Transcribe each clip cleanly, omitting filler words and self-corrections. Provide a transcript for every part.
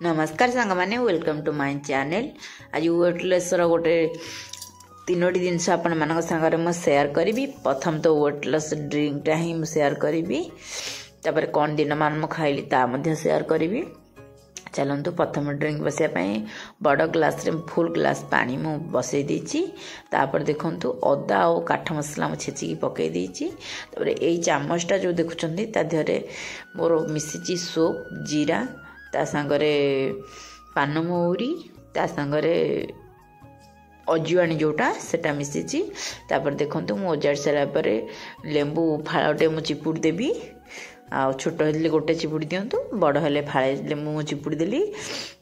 नमस्कार सांग मैंने वेलकम टू माय चैनल। आज वेटलेस गोटे 3टी जिनस आपण मान सागर मुझे सेयार करी। प्रथम तो वेटलेस ड्रिंकटा ही सेयार करी, तापर कौन दिन मान खाइली ता सेयार करी। चलतु प्रथम ड्रिंक बसाई बड़ ग्लास रे फुल ग्लास पानी मु बसई देछि। तापर देखंतु अदा और काठ मसला मु छेचिकी पकई देछि। तापर एई चामचटा जो देखुचंदी ता देहरे मोर मिसिची सोप जीरा ता संगरे पान मौरी ता संगरे अजुआणी जोटा सेटा मिसिची। तापर देखंतु मु ओजार सारा परे लेंबू फाळटे मु चिपुड़ देबी। आ छोट हेले गोटे चिपुड़ी दिंतु, बड़ हेले फाळे लेंबू मु चिपुड़ी देली।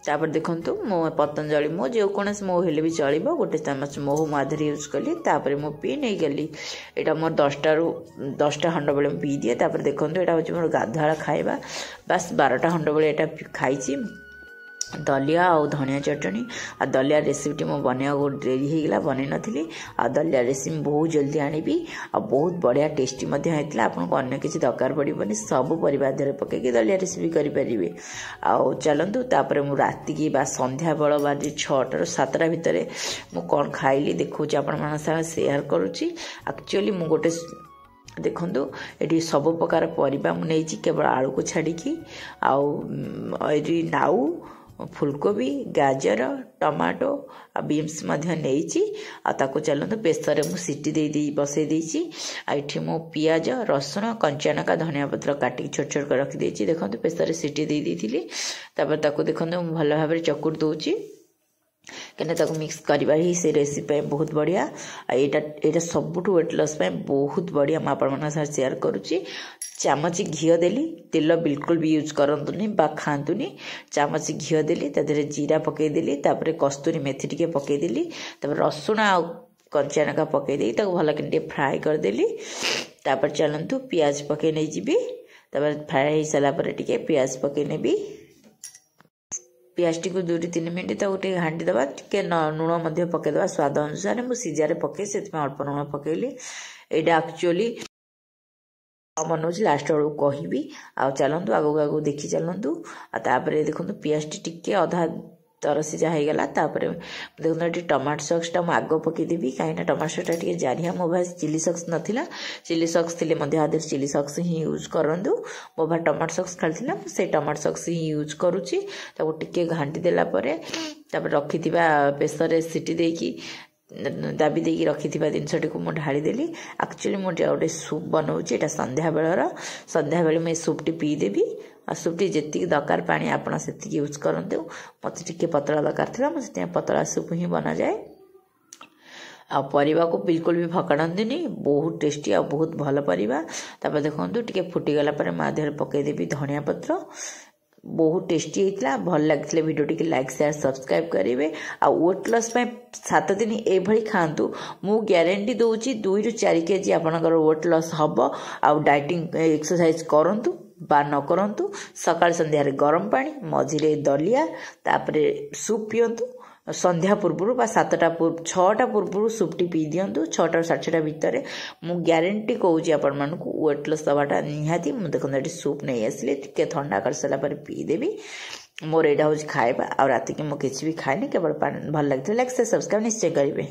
तापर देखंतु मो पतंजलि मो जो कोनस मो हेले भी चलिबो गोटे चामच मोह माधुरी यूज कली। तापर मो पी नै गली। एटा मोर 10टा खंड बेले पी दिए। तापर देखंतु एटा होची मोर गाधाळा खाइबा बस 12टा खंड बेले एटा खाइची। दलिया और धनिया चटनी आ दलिया रेसिपी मो बनिया डेरी होगा बन नी। आ दलिया रेसिपी बहुत जल्दी आनी आ बहुत बढ़िया टेस्टी होता। आपको अन्य किसी दरकार पड़ोनी, सब परिवार देहरे पकईकि दलिया रेसिपी करेंगे। आउ चलतु तापर मु राति की बा संध्या बेल बा 6टा ରୁ 7ଟା भितर मु कौन खाइली देखो आपण सेयार करुच्ची। एक्चुअली मु गोटे देखंतु एटी सब प्रकार परिबा मु नेछि, केवल आलू को छाड़ी आउ नाउ फुलकोबी गाजर टमाटो आ बीन्स नहीं ताको चलते प्रेसर मु सीटी दे बसई देछि। आठी मो पियाज रसुण कंचा लंका धनिया पत्र काटिक छोट छोट कर रखी देछि। देखंतु प्रेसर सीटी दे देथिली। तापर ताको देखंतु मु भल भाबरे चकुर दोछि कने ताको मिक्स करबा ही से रेसिपी बहुत बढ़िया। एटा सबुठु वेट लॉस पे बहुत बढ़िया मैं आपण मन शेयर करूची। चामच घी देली, तेल बिल्कुल भी यूज करंतुनी बा खांतुनी। चामच घी देली, तादरे जीरा पकई देली, तापर कस्तूरी मेथी टिके पकई देली, तापर रसुण आ कंचा लंका पकई देई ताको भल के फ्राई कर देली। तापर चलंतु प्याज पकई नै जिबी। तापर फ्राई हो साला पर टिके प्याज पकई नेबी। प्याज टी को 2-3 मिनट गोटे घाटी दबा, टे लुण पकईदे स्वाद अनुसार। मुझे सीजार पकई से अल्प लुण पकईली। एटा एक्चुअली मन लास्ट बेलू कहबी। आ चलतु आगू आगू देखी चलतु। तापर देखो पियाज टी अधा तरसीजा हो गला। देखो ये टमाटो सॉस टा आग पकईदेवी कहीं टमाटो सॉस टा जारिया। मो भाई चिली सॉस नथिला, चिली सॉस थिले आधे चिली सॉस ही यूज करंतु। मो भाई टमाटो सॉस खाली से टमाटो सॉस ही यूज करुच्ची। टिके घाटी देला परे तापर रखिथिबा प्रेसर सीटी देकी दाबी देकी रखिथिबा जिनसटी को मु ढाली देली। एक्चुअली मु गोटे सूप बनाऊची। एटा संध्या बेले मैं सूप टी पी देबी। आ सूप टी जेतिक दरकार पानी आपण सेतिक यूज करंतु। मते टिके पतला दरकार थिला, मते पतला सूप ही बना जाए। आ परिवा को बिल्कुल भी फकाड़नी, बहुत टेस्टी आ बहुत भल परिवा। तापर देखंतु टिके फुटी गला पर मा देहरे पकई देबी धनिया पत्र। बहुत टेस्टी होता। भल लगे video T like share subscribe करेंगे। आ वेट लॉस 7 दिन एभली खातु। मु ग्यारंटी दूची 2 ରୁ 4 केजी आपनकर वेट लॉस हम। आ डाइटिंग एक्सरसाइज करंतु बा न करंतु। सकाळ संध्या रे गरम पानी मझिरे दलिया तापरे सूप पियंतु। संध्या पूर्व बा 6टा पूर्व सूप टी पी दिंतु। 6टा ରୁ 6:30 भितर मु ग्यारंटी कहूँ आपण मानकु वेट लॉस दबाटा निहाती। मु देखो सूप नहीं आसली टिके ठंडा कर सारा पर पी देबी। मोर एटा हो खाइबा। आ राति के मु किछि भी खाइनी, केवल भल लगे लाइक से सब्सक्राइब निश्चय करेंगे।